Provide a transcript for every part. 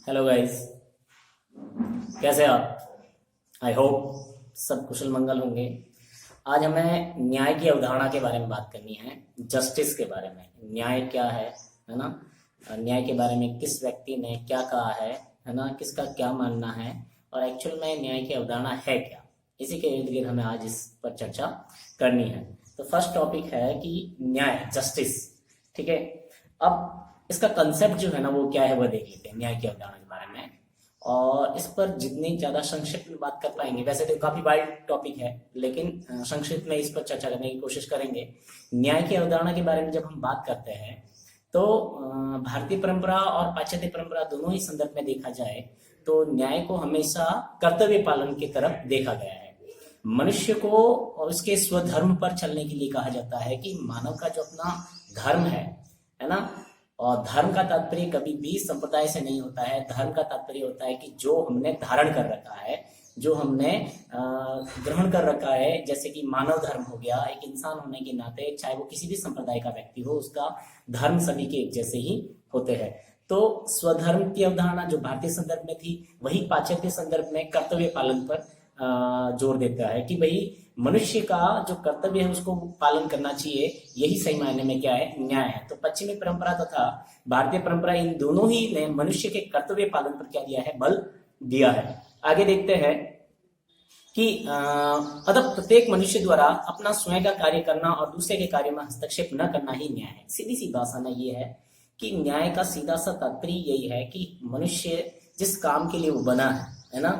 Hello guys, कैसे आप? I hope सब कुशल मंगल होंगे। आज हमें न्याय की अवधारणा के बारे में बात करनी है, जस्टिस के बारे में। न्याय क्या है ना? न्याय के बारे में किस व्यक्ति ने क्या कहा है ना? किसका क्या मानना है और एक्चुअल में न्याय की अवधारणा है क्या? इसी के इर्द गिर्द हमें आज इस पर चर्चा करनी है। तो फर्स्ट टॉपिक है कि न्याय, जस्टिस। ठीक है, अब इसका कंसेप्ट जो है ना वो क्या है वो देख लेते हैं, न्याय की अवधारणा के बारे में। और इस पर जितनी ज्यादा संक्षिप्त में बात कर पाएंगे, वैसे तो काफी वाइड टॉपिक है, लेकिन संक्षिप्त में इस पर चर्चा करने की कोशिश करेंगे। न्याय की अवधारणा के बारे में जब हम बात करते हैं तो भारतीय परंपरा और पाश्चात्य परंपरा दोनों ही संदर्भ में देखा जाए तो न्याय को हमेशा कर्तव्य पालन की तरफ देखा गया है। मनुष्य को उसके स्वधर्म पर चलने के लिए कहा जाता है कि मानव का जो अपना धर्म है ना? और धर्म का तात्पर्य कभी भी संप्रदाय से नहीं होता है। धर्म का तात्पर्य होता है कि जो हमने धारण कर रखा है, जो हमने ग्रहण कर रखा है, जैसे कि मानव धर्म हो गया। एक इंसान होने के नाते चाहे वो किसी भी संप्रदाय का व्यक्ति हो, उसका धर्म सभी के एक जैसे ही होते हैं। तो स्वधर्म की अवधारणा जो भारतीय संदर्भ में थी, वही पाश्चात्य संदर्भ में कर्तव्य पालन पर जोर देता है कि भाई मनुष्य का जो कर्तव्य है उसको पालन करना चाहिए। यही सही मायने में क्या है? न्याय है। तो पश्चिमी परंपरा तथा भारतीय परंपरा, इन दोनों ही ने मनुष्य के कर्तव्य पालन पर क्या दिया है? बल दिया है। आगे देखते हैं कि अतः प्रत्येक मनुष्य द्वारा अपना स्वयं का कार्य करना और दूसरे के कार्य में हस्तक्षेप न करना ही न्याय है। सीधी सी भाषा में ये है कि न्याय का सीधा सा तात्पर्य यही है कि मनुष्य जिस काम के लिए वो बना है ना,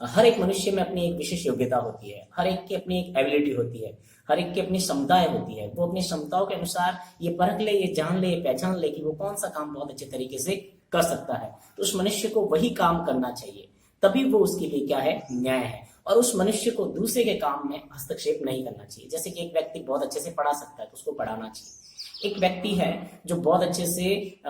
हर एक मनुष्य में अपनी एक विशेष योग्यता होती है, हर एक की अपनी एक एबिलिटी होती है, हर एक की अपनी क्षमताएं होती है। वो अपनी क्षमताओं के अनुसार ये परख ले, ये जान ले, ये पहचान ले कि वो कौन सा काम बहुत अच्छे तरीके से कर सकता है। तो उस मनुष्य को वही काम करना चाहिए, तभी वो उसके लिए क्या है? न्याय है। और उस मनुष्य को दूसरे के काम में हस्तक्षेप नहीं करना चाहिए। जैसे कि एक व्यक्ति बहुत अच्छे से पढ़ा सकता है तो उसको पढ़ाना चाहिए। एक व्यक्ति है जो बहुत अच्छे से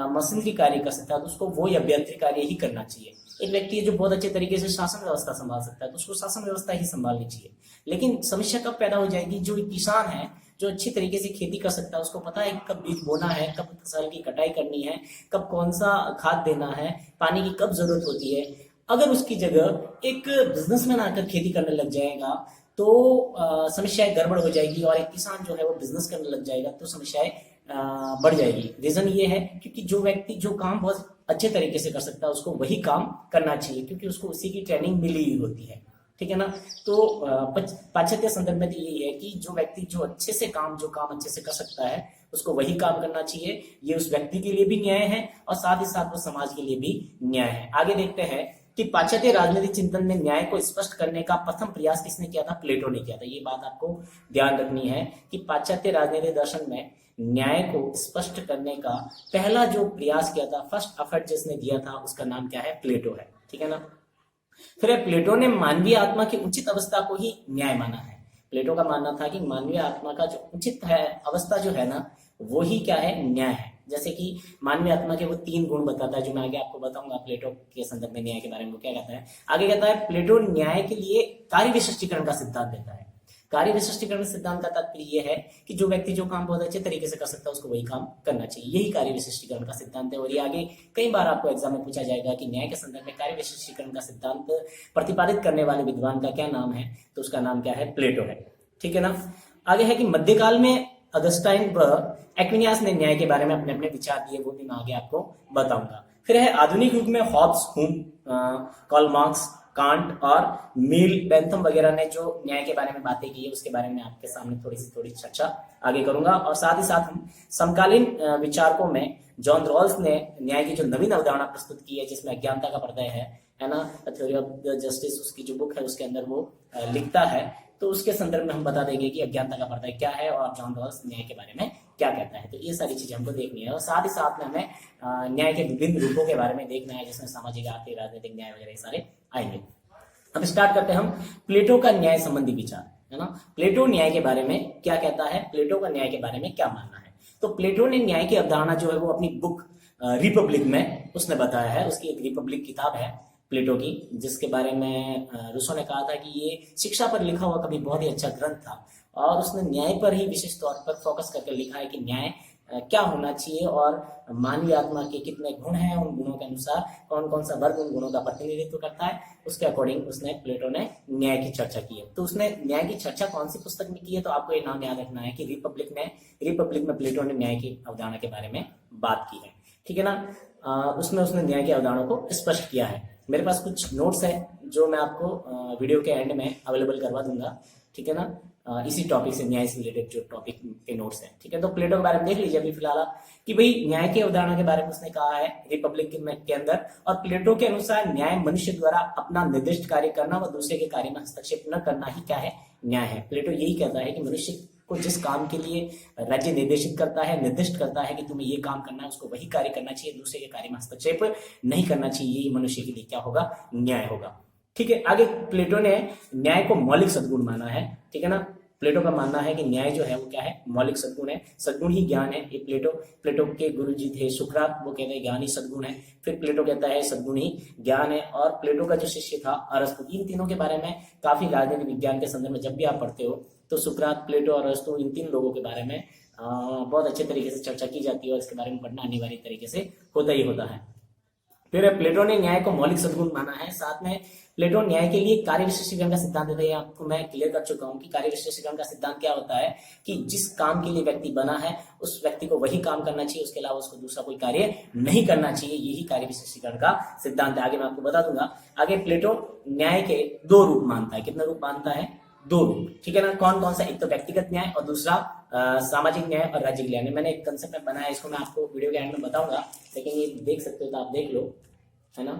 मशीनरी कार्य कर सकता है तो उसको वो अभियंत्रिक कार्य ही करना चाहिए। एक व्यक्ति है जो बहुत अच्छे तरीके से शासन व्यवस्था संभाल सकता है तो उसको शासन व्यवस्था ही संभालनी चाहिए। लेकिन समस्या कब पैदा हो जाएगी? जो एक किसान है जो अच्छी तरीके से खेती कर सकता है, उसको पता है कब बीज बोना है, कब फसल की कटाई करनी है, कब कौन सा खाद देना है, पानी की कब जरूरत होती है। अगर उसकी जगह एक बिजनेसमैन आकर खेती करने लग जाएगा तो समस्याएं गड़बड़ हो जाएगी। और एक किसान जो है वो बिजनेस करने लग जाएगा तो समस्याएं बढ़ जाएगी। रीजन ये है क्योंकि जो व्यक्ति जो काम बहुत अच्छे तरीके से कर सकता है उसको वही काम करना चाहिए, क्योंकि उसको उसी की ट्रेनिंग मिली हुई होती है। ठीक है ना? तो पाश्चात्य संदर्भ में तो यही है कि जो व्यक्ति जो अच्छे से जो काम अच्छे से कर सकता है उसको वही काम करना चाहिए। ये उस व्यक्ति के लिए भी न्याय है और साथ ही साथ वो समाज के लिए भी न्याय है। आगे देखते हैं कि पाश्चात्य राजनीतिक चिंतन में न्याय को स्पष्ट करने का प्रथम प्रयास किसने किया था? प्लेटो ने किया था। ये बात आपको ध्यान रखनी है कि पाश्चात्य राजनीतिक दर्शन में न्याय को स्पष्ट करने का पहला जो प्रयास किया था, फर्स्ट एफर्ट जिसने दिया था, उसका नाम क्या है? प्लेटो है। ठीक है ना? फिर प्लेटो ने मानवीय आत्मा की उचित अवस्था को ही न्याय माना है। प्लेटो का मानना था कि मानवीय आत्मा का जो उचित है अवस्था जो है ना, वो ही क्या है? न्याय है। जैसे कि मानवीय आत्मा के वो 3 गुण बताता है जो मैं आगे आपको बताऊंगा प्लेटो के संदर्भ में न्याय के बारे में। वो क्या कहता है? आगे कहता है प्लेटो न्याय के लिए कार्य विशिष्टीकरण का सिद्धांत देता है। कार्य विशिष्टीकरण सिद्धांत का तात्पर्य यह है कि जो व्यक्ति जो काम बहुत अच्छे तरीके से कर सकता है उसको वही काम करना चाहिए। यही कार्य विशिष्टीकरण का सिद्धांत है। और ये आगे कई बार आपको एग्जाम में पूछा जाएगा कि न्याय के संदर्भ में कार्य विशिष्टीकरण का सिद्धांत प्रतिपादित करने वाले विद्वान का क्या नाम है? तो उसका नाम क्या है? प्लेटो है। ठीक है ना? आगे है कि मध्यकाल में अगस्टाइन व एक्विनियस ने न्याय के बारे में अपने अपने विचार दिए, वो भी मैं आगे आपको बताऊंगा। फिर है आधुनिक युग में हॉब्स, हुम, कार्ल मार्क्स, कांट और मील बेंथम वगैरह ने जो न्याय के बारे में बातें की है उसके बारे में आपके सामने थोड़ी चर्चा आगे करूंगा। और साथ ही साथ हम समकालीन विचारकों में जॉन रॉल्स ने न्याय की जो नवीन अवधारणा प्रस्तुत की है जिसमें अज्ञानता का पर्याय है ना, थ्योरी ऑफ जस्टिस, उसकी जो बुक है उसके अंदर वो लिखता है। तो उसके संदर्भ में हम बता देंगे कि अज्ञानता का पर्याय क्या है और जॉन रॉल्स न्याय के बारे में क्या कहता है। तो ये सारी चीजें हमको देखनी है। और साथ ही साथ में हमें न्याय के विभिन्न रूपों के बारे में देखना है जिसमें सामाजिक, आर्थिक, राजनीतिक न्याय वगैरह सारे आएंगे। अब स्टार्ट करते हैं हम प्लेटो का न्याय संबंधी विचार, है ना। प्लेटो न्याय के बारे में क्या कहता है? प्लेटो का न्याय के बारे में क्या मानना है? तो प्लेटो ने न्याय की अवधारणा जो है वो अपनी बुक रिपब्लिक में उसने बताया है। उसकी एक रिपब्लिक किताब है प्लेटो की, जिसके बारे में रूसो ने कहा था कि ये शिक्षा पर लिखा हुआ कभी बहुत ही अच्छा ग्रंथ था। और उसने न्याय पर ही विशेष तौर पर फोकस करके लिखा है कि न्याय क्या होना चाहिए और मानवीय आत्मा के कितने गुण हैं, उन गुणों के अनुसार कौन कौन सा वर्ग उन गुणों का प्रतिनिधित्व करता है, उसके अकॉर्डिंग उसने प्लेटो ने न्याय की चर्चा की है। तो उसने न्याय की चर्चा कौन सी पुस्तक में की है, तो आपको ये नाम याद रखना है कि रिपब्लिक में प्लेटो ने न्याय की अवधारणा के बारे में बात की है, ठीक है ना। उसमें उसने न्याय की अवधारणा को स्पष्ट किया है। मेरे पास कुछ नोट्स है जो मैं आपको वीडियो के एंड में अवेलेबल करवा दूंगा, ठीक है ना, इसी टॉपिक से, न्याय से रिलेटेड जो टॉपिक के नोट्स हैं, ठीक है। तो प्लेटो के बारे में देख लीजिए अभी फिलहाल कि भाई न्याय की अवधारणा के बारे में उसने कहा है रिपब्लिक के अंदर। और प्लेटो के अनुसार न्याय मनुष्य द्वारा अपना निर्दिष्ट कार्य करना व दूसरे के कार्य में हस्तक्षेप न करना ही क्या है, न्याय है। प्लेटो यही कहता है कि मनुष्य को जिस काम के लिए राज्य निर्देशित करता है, निर्दिष्ट करता है कि तुम्हें ये काम करना है, उसको वही कार्य करना चाहिए, दूसरे के कार्य में हस्तक्षेप नहीं करना चाहिए, यही मनुष्य के लिए क्या होगा, न्याय होगा, ठीक है। आगे प्लेटो ने न्याय को मौलिक सद्गुण माना है, ठीक है ना। प्लेटो का मानना है कि न्याय जो है वो क्या है, मौलिक सद्गुण है, सद्गुण ही ज्ञान है। ये प्लेटो के गुरुजी थे सुकरात, वो कहते हैं ज्ञान ही सद्गुण है। फिर प्लेटो कहता है सद्गुण ही ज्ञान है। और प्लेटो का जो शिष्य था अरस्तु, इन तीनों के बारे में काफी राजनीतिक विज्ञान के संदर्भ में जब भी आप पढ़ते हो तो सुकरात, प्लेटो और अरस्तु, इन तीन लोगों के बारे में बहुत अच्छे तरीके से चर्चा की जाती है और इसके बारे में पढ़ना अनिवार्य तरीके से होता ही होता है। फिर प्लेटो ने न्याय को मौलिक सद्गुण माना है। साथ में प्लेटो न्याय के लिए कार्य विशेषीकरण का सिद्धांत देता है। आपको मैं क्लियर कर चुका हूं कि कार्य विशेषीकरण का सिद्धांत क्या होता है कि जिस काम के लिए व्यक्ति बना है उस व्यक्ति को वही काम करना चाहिए, उसके अलावा उसको दूसरा कोई कार्य नहीं करना चाहिए, यही कार्य विशेषीकरण का सिद्धांत है। आगे मैं आपको बता दूंगा। आगे प्लेटो न्याय के दो रूप मानता है। कितने रूप मानता है, दो रूप, ठीक है ना। कौन कौन सा, एक तो व्यक्तिगत न्याय और दूसरा सामाजिक न्याय और राज्य न्याय। मैंने एक कंसेप्ट बनाया, इसको मैं आपको वीडियो के एंड में बताऊंगा, लेकिन ये देख सकते हो तो आप देख लो, है ना।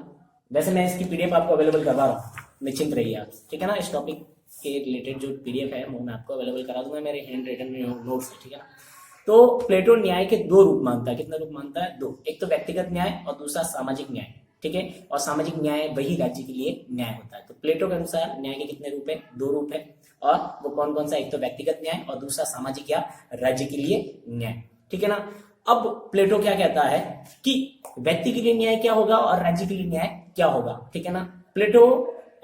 वैसे मैं इसकी पीडीएफ आपको अवेलेबल करवा रहा हूँ, निश्चिंत रहिए आप, ठीक है ना। इस टॉपिक के रिलेटेड जो पीडीएफ है वो मैं आपको अवेलेबल करा दूंगा, मेरे हैंड रिटन नोट्स है, ठीक है ना। तो प्लेटो न्याय के दो रूप मानता है। कितने रूप मानता है, दो। एक तो व्यक्तिगत न्याय और दूसरा सामाजिक न्याय, ठीक है। और सामाजिक न्याय वही राज्य के लिए न्याय होता है। तो प्लेटो के अनुसार न्याय के कितने रूप है, दो रूप है। और वो कौन कौन सा, एक तो व्यक्तिगत न्याय और दूसरा सामाजिक या राज्य के लिए न्याय, ठीक है ना। अब प्लेटो क्या कहता है कि व्यक्ति के लिए न्याय क्या होगा और राज्य के लिए न्याय क्या होगा, ठीक है ना। प्लेटो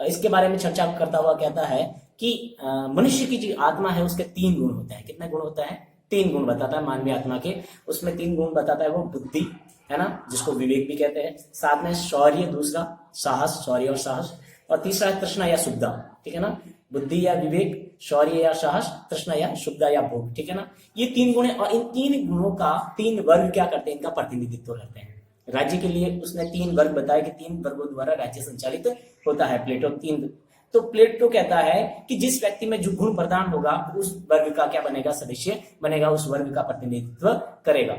इसके बारे में चर्चा करता हुआ कहता है कि मनुष्य की जो आत्मा है उसके तीन गुण होते हैं। कितने गुण होता है, तीन गुण बताता है मानवीय आत्मा के। उसमें तीन गुण बताता है, वो बुद्धि है ना, जिसको विवेक भी कहते हैं, साथ में शौर्य, दूसरा साहस, शौर्य और साहस, और तीसरा है तृष्णा या शुद्धा, ठीक है ना। बुद्धि या विवेक, शौर्य या साहस, तृष्णा या शुद्धा या भोग, ठीक है ना। ये तीन गुण है और इन तीन गुणों का तीन वर्ग क्या करते हैं, इनका प्रतिनिधित्व करते हैं। राज्य के लिए उसने तीन वर्ग बताया कि तीन वर्गों द्वारा राज्य संचालित होता है। प्लेटो तीन, तो प्लेटो कहता है कि जिस व्यक्ति में जो गुण प्रदान होगा उस वर्ग का क्या बनेगा, सदस्य बनेगा, उस वर्ग का प्रतिनिधित्व करेगा,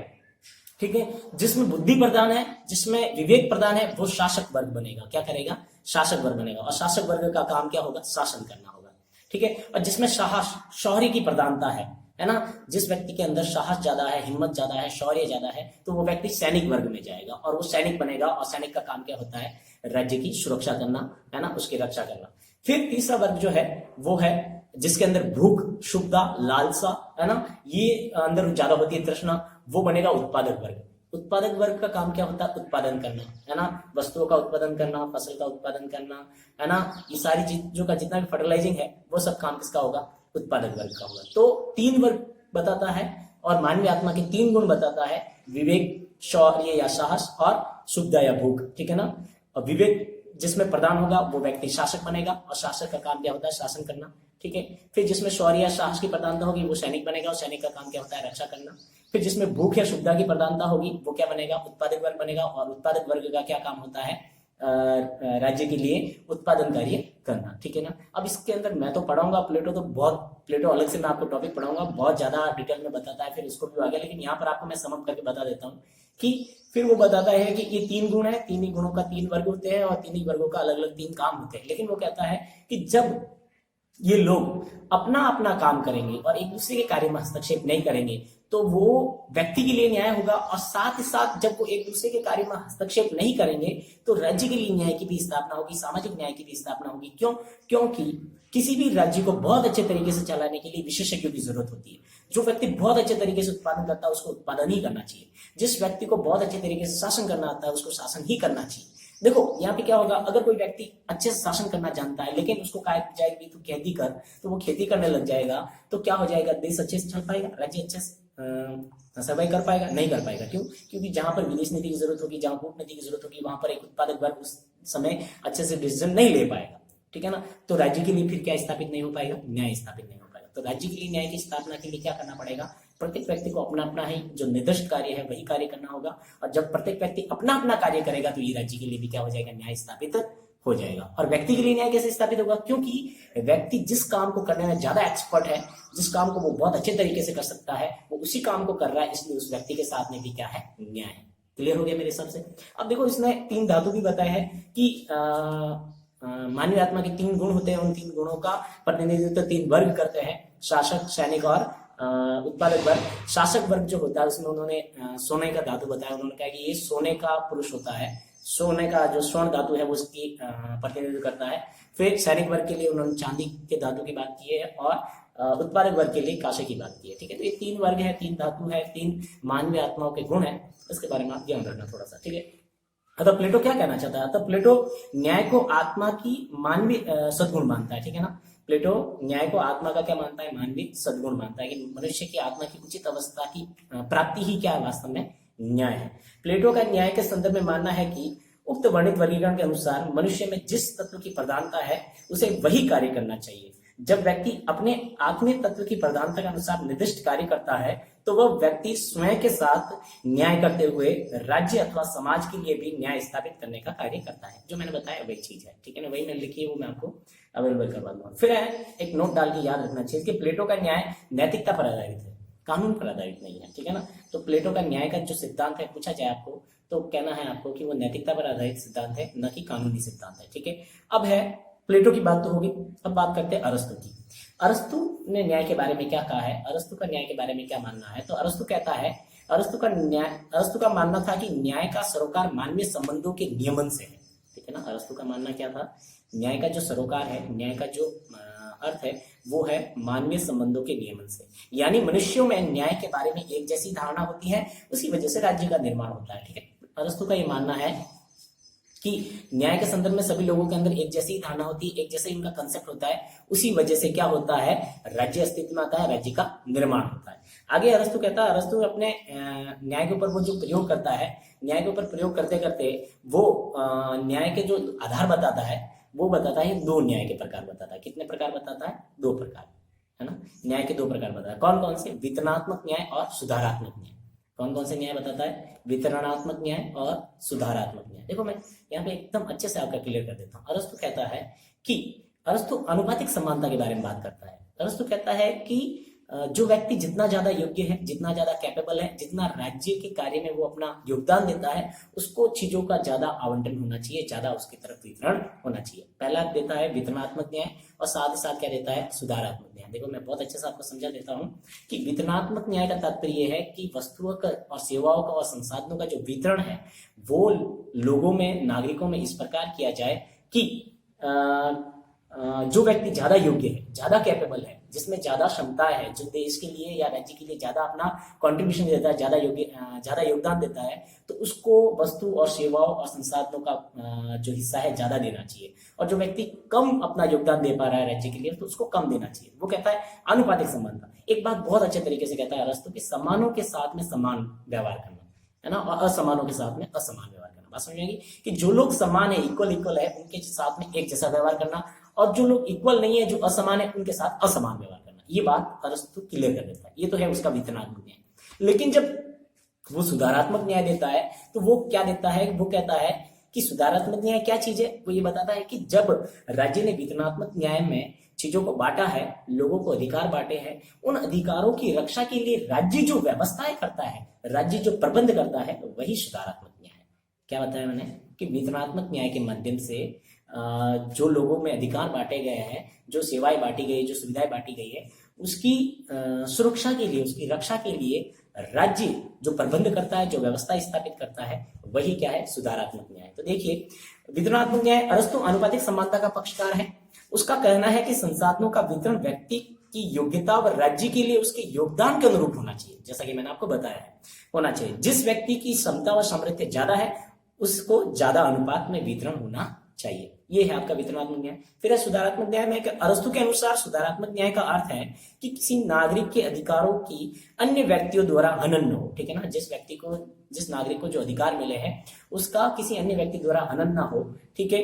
ठीक है। जिसमें बुद्धि प्रदान है, जिसमें विवेक प्रदान है, वो शासक वर्ग बनेगा। क्या करेगा, शासक वर्ग बनेगा। और शासक वर्ग का काम क्या होगा, शासन करना होगा, ठीक है। और जिसमें साहस, शौर्य की प्रधानता है ना, जिस व्यक्ति के अंदर साहस ज्यादा है, हिम्मत ज्यादा है, शौर्य ज्यादा है, तो वो व्यक्ति सैनिक वर्ग में जाएगा और वो सैनिक बनेगा। और सैनिक का काम क्या होता है, राज्य की सुरक्षा करना, है ना, उसकी रक्षा करना। फिर तीसरा वर्ग जो है वो है जिसके अंदर भूख, क्षुब्धता, लालसा, है ना, ये अंदर ज्यादा होती है, तृष्णा, वो बनेगा उत्पादक वर्ग। उत्पादक वर्ग का काम क्या होता है, उत्पादन करना, है ना, वस्तुओं का उत्पादन करना, फसल का उत्पादन करना, है ना, ये सारी चीजों का जितना भी फर्टिलाइजिंग है वो सब काम किसका होगा, उत्पादक वर्ग का होगा। तो तीन वर्ग बताता है और मानवीय आत्मा के तीन गुण बताता है, विवेक, शौर्य या साहस और शुद्ध या भूख, ठीक है ना। और विवेक जिसमें प्रदान होगा वो व्यक्ति शासक बनेगा और शासक का काम क्या होता है, शासन करना, ठीक है। फिर जिसमें शौर्य या साहस की प्रधानता होगी वो सैनिक बनेगा और सैनिक का काम क्या होता है, रक्षा करना। फिर जिसमें भूख या शुद्धता की प्रधानता होगी वो क्या बनेगा, उत्पादक वर्ग बनेगा। और उत्पादक वर्ग का क्या काम होता है, राज्य के लिए उत्पादन कार्य करना, ठीक है ना। अब इसके अंदर मैं तो पढ़ाऊंगा प्लेटो, तो बहुत प्लेटो अलग से मैं आपको टॉपिक पढ़ाऊंगा, बहुत ज्यादा डिटेल में बताता है, फिर उसको भी आगे। लेकिन यहाँ पर आपको मैं समअप करके बता देता हूँ कि फिर वो बताता है कि ये तीन गुण है, तीन ही गुणों का तीन वर्ग होते हैं और तीन ही वर्गों का अलग अलग तीन काम होते हैं। लेकिन वो कहता है कि जब ये लोग अपना अपना काम करेंगे और एक दूसरे के कार्य में हस्तक्षेप नहीं करेंगे तो वो व्यक्ति के लिए न्याय होगा। और साथ ही साथ जब वो एक दूसरे के कार्य में हस्तक्षेप नहीं करेंगे तो राज्य के लिए न्याय की भी स्थापना होगी, सामाजिक न्याय की भी स्थापना होगी। क्यों, क्योंकि किसी भी राज्य को बहुत अच्छे तरीके से चलाने के लिए विशेषज्ञों की जरूरत होती है। जो व्यक्ति बहुत अच्छे तरीके से उत्पादन करता है उसको उत्पादन ही करना चाहिए, जिस व्यक्ति को बहुत अच्छे तरीके से शासन करना आता है उसको शासन ही करना चाहिए। देखो यहाँ पे क्या होगा, अगर कोई व्यक्ति अच्छे से शासन करना जानता है लेकिन उसको कहा जाएगी तू खेती कर, तो वो खेती करने लग जाएगा तो क्या हो जाएगा, देश अच्छे से चल पाएगा, राज्य अच्छे से सर्वाइव कर पाएगा? नहीं कर पाएगा। क्यों? क्योंकि जहां पर विदेश नीति की जरूरत होगी, जहां कूटनीति की जरूरत होगी, वहां पर एक उत्पादक वर्ग उस समय अच्छे से डिसीजन नहीं ले पाएगा। ठीक है ना? तो राज्य के लिए फिर क्या स्थापित नहीं हो पाएगा? न्याय स्थापित नहीं हो पाएगा। तो राज्य के लिए न्याय की स्थापना के लिए क्या करना पड़ेगा? प्रत्येक व्यक्ति को अपना अपना ही जो निर्दिष्ट कार्य है वही कार्य करना होगा। और जब प्रत्येक व्यक्ति अपना अपना कार्य करेगा तो ये राज्य के लिए भी क्या हो जाएगा? न्याय स्थापित हो जाएगा। और व्यक्ति के लिए न्याय कैसे स्थापित होगा? क्योंकि व्यक्ति जिस काम को करने में ज्यादा एक्सपर्ट है, जिस काम को वो बहुत अच्छे तरीके से कर सकता है, वो उसी काम को कर रहा है, इसलिए उस व्यक्ति के साथ में भी क्या है? न्याय है। क्लियर हो गया मेरे हिसाब से? अब देखो, इसने 3 धातु भी बताया है कि मानवीय आत्मा के 3 गुण होते हैं। उन 3 गुणों का प्रतिनिधित्व 3 वर्ग करते हैं: शासक, सैनिक और उत्पादक वर्ग। शासक वर्ग जो होता है उसमें उन्होंने सोने का धातु बताया। उन्होंने कहा कि ये सोने का पुरुष होता है, सोने का जो स्वर्ण धातु है वो उसकी प्रतिनिधित्व करता है। फिर सैनिक वर्ग के लिए उन्होंने चांदी के धातु की बात की है और उत्पादक वर्ग के लिए कांसे की बात की है। ठीक है, तो ये 3 वर्ग है, 3 धातु है, 3 मानवीय आत्माओं के गुण है। इसके बारे में आप ध्यान रखना थोड़ा सा। ठीक है, अतः प्लेटो क्या कहना चाहता है? अतः प्लेटो न्याय को आत्मा की मानवीय सद्गुण मानता है। ठीक है ना? प्लेटो न्याय को आत्मा का क्या मानता है? मानवीय सद्गुण मानता है कि मनुष्य की आत्मा की उचित अवस्था की प्राप्ति ही क्या है? वास्तव में न्याय है। प्लेटो का न्याय के संदर्भ में मानना है कि उक्त वर्णित वर्गीकरण के अनुसार मनुष्य में जिस तत्व की प्रधानता है उसे वही कार्य करना चाहिए। जब व्यक्ति अपने आत्मीय तत्व की प्रधानता के अनुसार निर्दिष्ट कार्य करता है तो वह व्यक्ति स्वयं के साथ न्याय करते हुए राज्य अथवा समाज के लिए भी न्याय स्थापित करने का कार्य करता है। जो मैंने बताया वही चीज है। ठीक है ना? वही मैंने लिखी है, वो मैं आपको अवेलेबल करवा दूंगा। फिर एक नोट डाल के याद रखना चाहिए कि प्लेटो का न्याय नैतिकता पर आधारित है, कानून पर आधारित नहीं है। ठीक है ना? तो प्लेटो का न्याय का जो सिद्धांत है, पूछा जाए आपको तो कहना है आपको कि वो नैतिकता पर आधारित सिद्धांत है, न कि कानूनी सिद्धांत है। ठीक है, अब है प्लेटो की बात तो होगी। अब बात करते हैं अरस्तु की। अरस्तु ने न्याय के बारे में क्या कहा है? अरस्तु का न्याय के बारे में क्या मानना है? तो अरस्तु कहता है, अरस्तु का मानना था कि न्याय का सरोकार मानवीय संबंधों के नियमन से है। ठीक है ना? अरस्तु का मानना क्या था? न्याय का जो सरोकार है, न्याय का जो अर्थ है वो है मानवीय संबंधों के नियमन से। यानी मनुष्यों में न्याय के बारे में एक जैसी धारणा होती है, उसी वजह से राज्य का निर्माण होता है। ठीक है, अरस्तु का ये मानना है कि न्याय के संदर्भ में सभी लोगों के अंदर एक जैसी धारणा होती है, एक जैसे ही उनका कंसेप्ट होता है, उसी वजह से क्या होता है? राज्य अस्तित्व में आता है, राज्य का निर्माण होता है। आगे अरस्तु कहता है, अरस्तु अपने न्याय के ऊपर वो जो प्रयोग करता है, न्याय के ऊपर प्रयोग करते करते वो न्याय के जो आधार बताता है वो बताता है 2 न्याय के प्रकार बताता है। कितने प्रकार बताता है? 2 प्रकार, है ना? न्याय के 2 प्रकार बताता है। कौन कौन से? वितरणात्मक न्याय और सुधारात्मक न्याय। कौन कौन से न्याय बताता है? वितरणात्मक न्याय और सुधारात्मक न्याय। देखो, मैं यहाँ पे एकदम अच्छे से आपका क्लियर कर देता हूँ। अरस्तु कहता है कि अरस्तु अनुपातिक समानता के बारे में बात करता है। अरस्तु कहता है कि जो व्यक्ति जितना ज्यादा योग्य है, जितना ज्यादा कैपेबल है, जितना राज्य के कार्य में वो अपना योगदान देता है, उसको चीजों का ज्यादा आवंटन होना चाहिए, ज्यादा उसकी तरफ वितरण होना चाहिए। पहला देता है वितरणात्मक न्याय और साथ ही साथ क्या देता है? सुधारात्मक न्याय। देखो, मैं बहुत अच्छे से आपको समझा देता हूँ कि वितरणात्मक न्याय का तात्पर्य है कि वस्तुओं का और सेवाओं का और संसाधनों का जो वितरण है वो लोगों में, नागरिकों में इस प्रकार किया जाए कि जो व्यक्ति ज्यादा योग्य है, ज्यादा कैपेबल है, जिसमें ज्यादा क्षमता है, जो देश के लिए या राज्य के लिए ज्यादा अपना कंट्रीब्यूशन देता है, ज्यादा योगदान देता है, तो उसको वस्तु और सेवाओं और संसाधनों का जो हिस्सा है ज्यादा देना चाहिए। और जो व्यक्ति कम अपना योगदान दे पा रहा है राज्य के लिए, तो उसको कम देना चाहिए। वो कहता है अनुपातिक समानता। एक बात बहुत अच्छे तरीके से कहता है अरस्तु कि समानों के साथ में समान व्यवहार करना, है ना, और असमानों के साथ में असमान व्यवहार करना। बात समझ आएगी कि जो लोग समान है, इक्वल है, उनके साथ में एक जैसा व्यवहार करना, और जो लोग इक्वल नहीं है, जो असमान है, उनके साथ असमान व्यवहार करना। ये बात अरस्तु क्लियर कर देता है। ये तो है उसका वितरणात्मक न्याय। लेकिन जब वो सुधारात्मक न्याय देता है तो वो क्या देता है? वो कहता है कि सुधारात्मक न्याय क्या चीज है? वो ये बताता है कि जब राज्य ने वितरणात्मक न्याय में चीजों को बांटा है, लोगों को अधिकार बांटे हैं, उन अधिकारों की रक्षा के लिए राज्य जो व्यवस्थाएं करता है, राज्य जो प्रबंध करता है, वही सुधारात्मक न्याय है। क्या बताया मैंने? कि वितरणात्मक न्याय के माध्यम से जो लोगों में अधिकार बांटे गए हैं, जो सेवाएं बांटी गई, जो सुविधाएं बांटी गई है, उसकी सुरक्षा के लिए, उसकी रक्षा के लिए राज्य जो प्रबंध करता है, जो व्यवस्था स्थापित करता है, वही क्या है? सुधारात्मक न्याय। तो देखिए, वितरणात्मक न्याय, अरस्तु अनुपातिक समानता का पक्षकार है। उसका कहना है कि संसाधनों का वितरण व्यक्ति की योग्यता और राज्य के लिए उसके योगदान के अनुरूप होना चाहिए। जैसा कि मैंने आपको बताया है, होना चाहिए। जिस व्यक्ति की क्षमता और सामर्थ्य ज्यादा है उसको ज्यादा अनुपात में वितरण होना चाहिए। ये है आपका वितरणात्मक न्याय। फिर है सुधारात्मक न्याय में अरस्तु के अनुसार सुधारात्मक न्याय का अर्थ है कि किसी नागरिक के अधिकारों की अन्य व्यक्तियों द्वारा हनन न हो, ठीक है ना। जिस नागरिक को जो अधिकार मिले हैं उसका किसी अन्य व्यक्ति द्वारा हनन ना हो, ठीक है।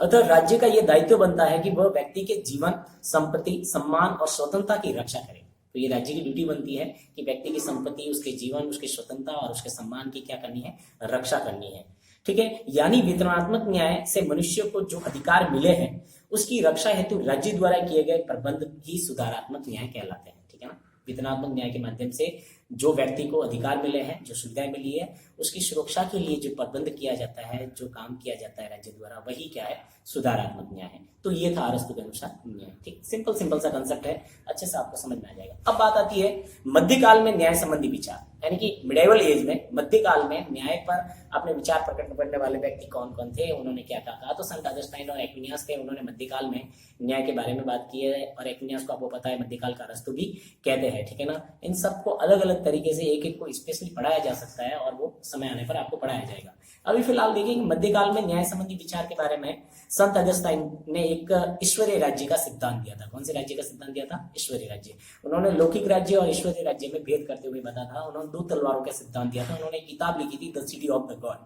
अतः राज्य का यह दायित्व बनता है कि वह व्यक्ति के जीवन, संपत्ति, सम्मान और स्वतंत्रता की रक्षा करे। तो ये राज्य की ड्यूटी बनती है कि व्यक्ति की संपत्ति, उसके जीवन, उसकी स्वतंत्रता और उसके सम्मान की क्या करनी है, रक्षा करनी है, ठीक है। यानी वितरणात्मक न्याय से मनुष्य को जो अधिकार मिले हैं उसकी रक्षा हेतु राज्य द्वारा किए गए प्रबंध ही सुधारात्मक न्याय कहलाते हैं, ठीक है ना। वितरणात्मक न्याय के माध्यम से जो व्यक्ति को अधिकार मिले हैं, जो सुविधाएं मिली है, उसकी सुरक्षा के लिए जो प्रबंध किया जाता है, जो काम किया जाता है राज्य द्वारा, वही क्या है, सुधारात्मक न्याय है। तो ये था अरस्तु के अनुसार न्याय, ठीक। सिंपल सा कंसेप्ट है, अच्छे से आपको समझ में आ जाएगा। अब बात आती है मध्यकाल में न्याय संबंधी विचार, यानी कि मिडेवल एज में, मध्यकाल में न्याय पर अपने विचार प्रकट करने वाले व्यक्ति कौन कौन थे, उन्होंने क्या कहा। तो संत अगस्टाइन और एक्विनियस थे, उन्होंने मध्यकाल में न्याय के बारे में बात की है। और एक्विनियस को आपको पता है मध्यकाल का अरस्तु भी कहते हैं, ठीक है ना। इन सबको अलग अलग तरीके से एक एक को स्पेशली पढ़ाया जा सकता है और वो समय आने पर आपको पढ़ाया जाएगा। अभी फिलहाल देखिए कि मध्यकाल में न्याय संबंधी विचार के बारे में संत अगस्टाइन ने एक ईश्वरीय राज्य का सिद्धांत दिया था। कौन से राज्य का सिद्धांत दिया था? ईश्वरीय राज्य। उन्होंने लौकिक राज्य और ईश्वरीय राज्य में भेद करते हुए बताया था। उन्होंने 2 तलवारों का सिद्धांत दिया था। उन्होंने एक किताब लिखी थी, the city of the God,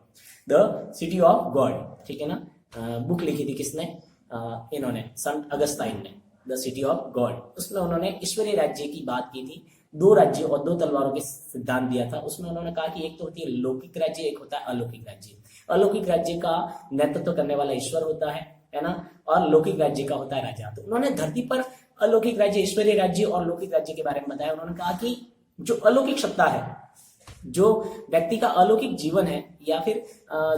the city of God, ठीक है ना। बुक लिखी थी किसने? इन्होंने, संत अगस्टाइन ने, द सिटी ऑफ गॉड। उसमें उन्होंने ईश्वरीय राज्य की बात की थी, 2 राज्य और 2 तलवारों के सिद्धांत दिया था। उसमें उन्होंने कहा कि एक तो होती है लौकिक राज्य, एक होता है अलौकिक राज्य। अलौकिक राज्य का नेतृत्व करने वाला ईश्वर होता है ना, और लौकिक राज्य का होता है राजा। तो उन्होंने धरती पर अलौकिक राज्य, ईश्वरीय राज्य और लौकिक राज्य के बारे में बताया। उन्होंने कहा कि जो अलौकिक सत्ता है, जो व्यक्ति का अलौकिक जीवन है, या फिर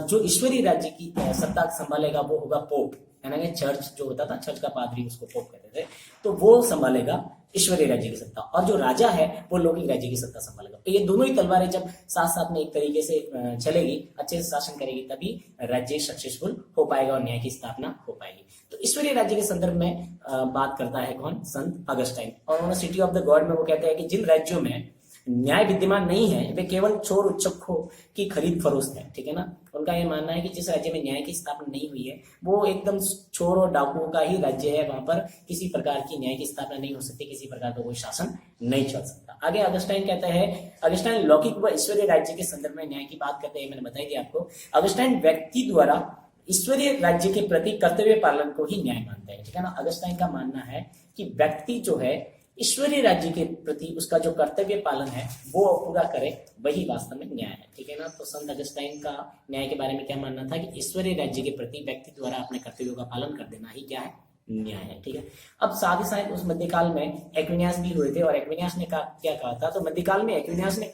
जो ईश्वरीय राज्य की सत्ता संभालेगा वो होगा पोप, है ना। चर्च जो होता था, चर्च का पादरी, उसको पोप कहते थे, तो वो संभालेगा ईश्वरीय राज्य की सत्ता। और जो राजा है वो लौकिक राज्य की सत्ता संभालेगा। तो ये दोनों ही तलवारें जब साथ साथ में एक तरीके से चलेगी, अच्छे से शासन करेगी, तभी राज्य सक्सेसफुल हो पाएगा और न्याय की स्थापना हो पाएगी। तो ईश्वरीय राज्य के संदर्भ में बात करता है कौन? संत अगस्टाइन। और उन्होंने सिटी ऑफ द गॉड में वो कहते हैं कि जिन राज्यों में न्याय विद्यमान नहीं है वे केवल चोर उच्चकों की खरीद फरोख्त है, ठीक है ना। उनका ये मानना है कि जिस राज्य में न्याय की स्थापना नहीं हुई है वो एकदम चोर और डाकुओं का ही राज्य है, वहां पर किसी प्रकार की न्याय की स्थापना नहीं हो सकती, किसी प्रकार का कोई शासन नहीं चल सकता। आगे अगस्टाइन कहता है, अगस्टाइन लौकिक व ईश्वरीय राज्य के संदर्भ में न्याय की बात करते हैं, मैंने बताई थी आपको। अगस्टाइन व्यक्ति द्वारा ईश्वरीय राज्य के प्रति कर्तव्य पालन को ही न्याय मानते हैं, ठीक है ना। अगस्टाइन का मानना है कि व्यक्ति जो है ईश्वरीय राज्य के प्रति उसका जो कर्तव्य पालन है वो पूरा करे, वही वास्तव में न्याय है, ठीक है ना। तो संत अगस्टाइन का न्याय के बारे में क्या मानना था कि ईश्वरीय राज्य के प्रति व्यक्ति द्वारा अपने कर्तव्यों का पालन कर देना ही क्या है? न्याय है, ठीक है। अब साथ ही साथ उस मध्यकाल में एक्विनियस भी हुए थे, और एक्विनियस ने क्या कहा था? तो मध्यकाल में एक्विनियस ने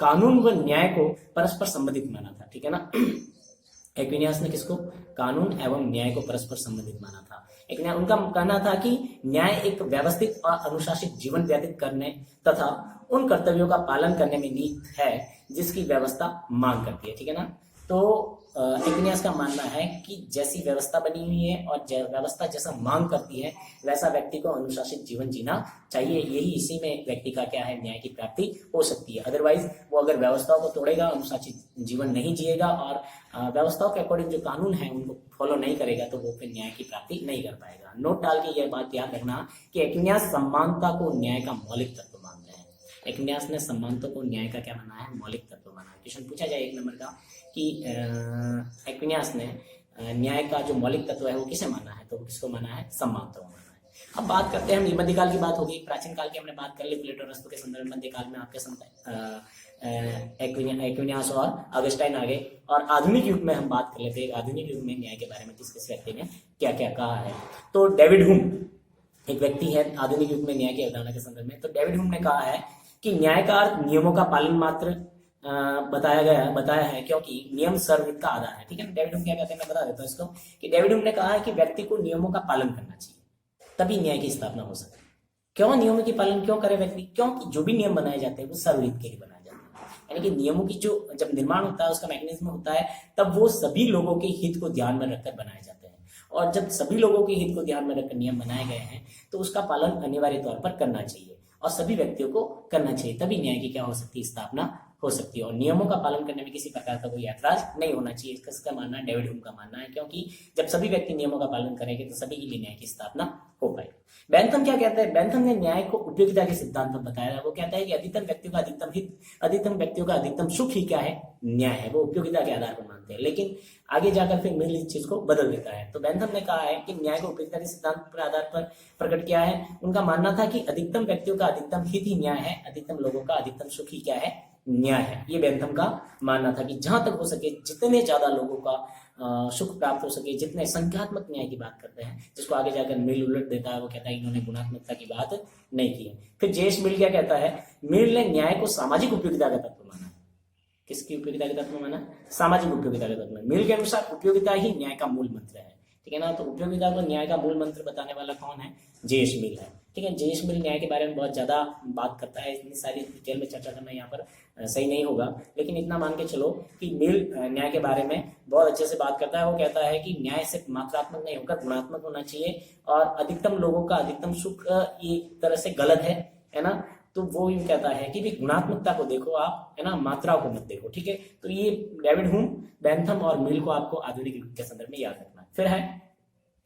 कानून व न्याय को परस्पर संबंधित माना था, ठीक है ना। एक्विनियस ने किसको? कानून एवं न्याय को परस्पर संबंधित माना था। उनका कहना था कि न्याय एक व्यवस्थित और अनुशासित जीवन व्यतीत करने तथा उन कर्तव्यों का पालन करने में निहित है जिसकी व्यवस्था मांग करती है, ठीक है ना। तो एक्विनियस का मानना है कि जैसी व्यवस्था बनी हुई है और व्यवस्था जैसा मांग करती है वैसा व्यक्ति को अनुशासित जीवन जीना चाहिए। यही इसी में व्यक्ति का क्या है? न्याय की प्राप्ति हो सकती है। अदरवाइज वो अगर व्यवस्थाओं को तोड़ेगा, अनुशासित जीवन नहीं जिएगा और व्यवस्थाओं के अकॉर्डिंग जो कानून है उनको फॉलो नहीं करेगा, तो वो फिर न्याय की प्राप्ति नहीं कर पाएगा। नोट डाल के यह बात याद रखना कि एक्विनियस समानता को न्याय का मौलिक तत्व मानते हैं। एक्विनियस ने समानता को न्याय का क्या माना है? मौलिक तत्व माना है। क्वेश्चन पूछा जाए 1 नंबर का कि एक्विनियस ने न्याय का जो मौलिक तत्व है वो किसे माना है? तो किसको माना है? समानता को माना है। अब बात करते हैं हम, मध्यकाल की बात होगी। प्राचीन काल की हमने बात कर ली, प्लेटो अरस्तु के संदर्भ में। मध्यकाल में आपके एक्विनियस और अगस्टाइन आ गए। और आधुनिक युग में हम बात कर लेते हैं, आधुनिक युग में न्याय के बारे में किस किस व्यक्ति ने क्या क्या कहा है। तो डेविड ह्यूम एक व्यक्ति है आधुनिक युग में न्याय की अवधारणा के संदर्भ में। तो डेविड ह्यूम ने कहा है कि न्याय का अर्थ नियमों का पालन मात्र बताया है, क्योंकि नियम सर्वहित का आधार है, ठीक है। डेविड ह्यूम क्या कहते हैं, मैं बता देता हूँ इसको, कि डेविड ह्यूम ने कहा है कि व्यक्ति को नियमों का पालन करना चाहिए, तभी न्याय की स्थापना हो सके। क्यों नियमों की पालन क्यों करे व्यक्ति? क्योंकि जो भी नियम बनाए जाते हैं वो सर्वहित के लिए बनाए जाते हैं, यानी कि नियमों की जो जब निर्माण होता है, उसका मैकेनिज्म होता है, तब वो सभी लोगों के हित को ध्यान में रखकर बनाए जाते हैं। और जब सभी लोगों के हित को ध्यान में रखकर नियम बनाए गए हैं तो उसका पालन अनिवार्य तौर पर करना चाहिए और सभी व्यक्तियों को करना चाहिए, तभी न्याय की क्या हो सकती है? स्थापना हो सकती है और नियमों का पालन करने में किसी प्रकार का कोई ऐतराज नहीं होना चाहिए। इसका मानना डेविड ह्यूम का मानना है, क्योंकि जब सभी व्यक्ति नियमों का पालन करेंगे तो सभी के लिए न्याय की स्थापना हो पाएगी। बेंथम क्या कहता है? बेंथम ने न्याय को उपयोगिता के सिद्धांत पर बताया है। वो कहता है कि अधिकतम व्यक्तियों का अधिकतम हित, अधिकतम व्यक्तियों का अधिकतम सुख ही क्या है? न्याय है। वो उपयोगिता के आधार पर मानते हैं, लेकिन आगे जाकर फिर मिल इस चीज को बदल देता है। तो बेंथम ने कहा है कि न्याय को उपयोगिता के सिद्धांत पर आधार पर प्रकट किया है। उनका मानना था कि अधिकतम व्यक्तियों का अधिकतम हित ही न्याय है, अधिकतम लोगों का अधिकतम सुख ही क्या है? न्याय है। ये बेंथम का मानना था कि जहां तक हो सके जितने ज्यादा लोगों का सुख प्राप्त हो सके, जितने संख्यात्मक न्याय की बात करते हैं, जिसको आगे जाकर मिल उलट देता है। वो कहता है इन्होंने गुणात्मकता की बात नहीं की है। फिर जेम्स मिल क्या कहता है? मिल ने न्याय को सामाजिक उपयोगिता का तत्व माना। किसकी उपयोगिता का तत्व माना? सामाजिक उपयोगिता का तत्व। मिल के अनुसार उपयोगिता ही न्याय का मूल मंत्र है, ठीक है ना। तो उपयोगिता को न्याय का मूल मंत्र बताने वाला कौन है? जेम्स मिल है, ठीक है। जेम्स मिल न्याय के बारे में बहुत ज्यादा बात करता है, इतनी सारी डिटेल में चर्चा करना यहाँ पर सही नहीं होगा, लेकिन इतना मान के चलो कि मिल न्याय के बारे में बहुत अच्छे से बात करता है। वो कहता है कि न्याय सिर्फ मात्रात्मक नहीं होकर गुणात्मक होना चाहिए और अधिकतम लोगों का अधिकतम सुख ये तरह से गलत है ना। तो वो यूं कहता है कि भी गुणात्मकता को देखो आप, है ना, मात्रा को मत देखो, ठीक है। तो ये डेविड ह्यूम, बेंथम और मिल को आपको आधुनिक युग के संदर्भ में याद रखना है। फिर है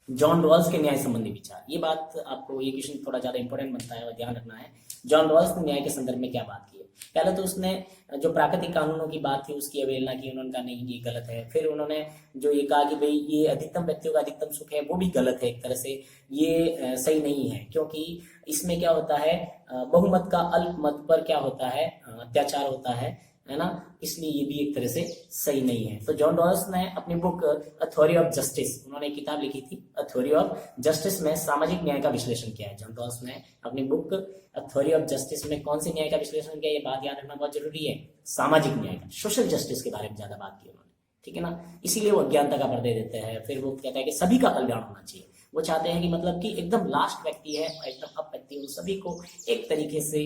जॉन रॉल्स के न्याय संबंधी विचार। ये बात आपको, ये क्वेश्चन थोड़ा ज्यादा इंपॉर्टेंट बनता है और ध्यान रखना है। जॉन रॉल्स ने न्याय के संदर्भ में क्या बात की है? पहले तो उसने जो प्राकृतिक कानूनों की बात थी उसकी अवहेलना की, उन्होंने कहा नहीं ये गलत है। फिर उन्होंने जो ये कहा कि भाई ये अधिकतम व्यक्तियों का अधिकतम सुख है वो भी गलत है, एक तरह से ये सही नहीं है, क्योंकि इसमें क्या होता है, बहुमत का अल्प मत पर क्या होता है, अत्याचार होता है ना। इसलिए ये भी एक तरह से सही नहीं है। तो जॉन रॉल्स ने अपनी book a theory of justice, उन्होंने एक किताब लिखी थी अ थ्योरी ऑफ जस्टिस में सामाजिक न्याय का विश्लेषण किया है। जॉन रॉल्स ने अपनी book a theory of justice में कौन से न्याय का विश्लेषण किया? ये बात याद रखना बहुत जरूरी है। सामाजिक न्याय का, सोशल जस्टिस के बारे में ज्यादा बात की उन्होंने, ठीक है ना। इसीलिए वो अज्ञानता का पर्दे देते हैं। फिर वो कहता है कि सभी का कल्याण होना चाहिए। वो चाहते हैं कि मतलब कि एकदम लास्ट व्यक्ति है, एकदम अप व्यक्ति, उन सभी को एक तरीके से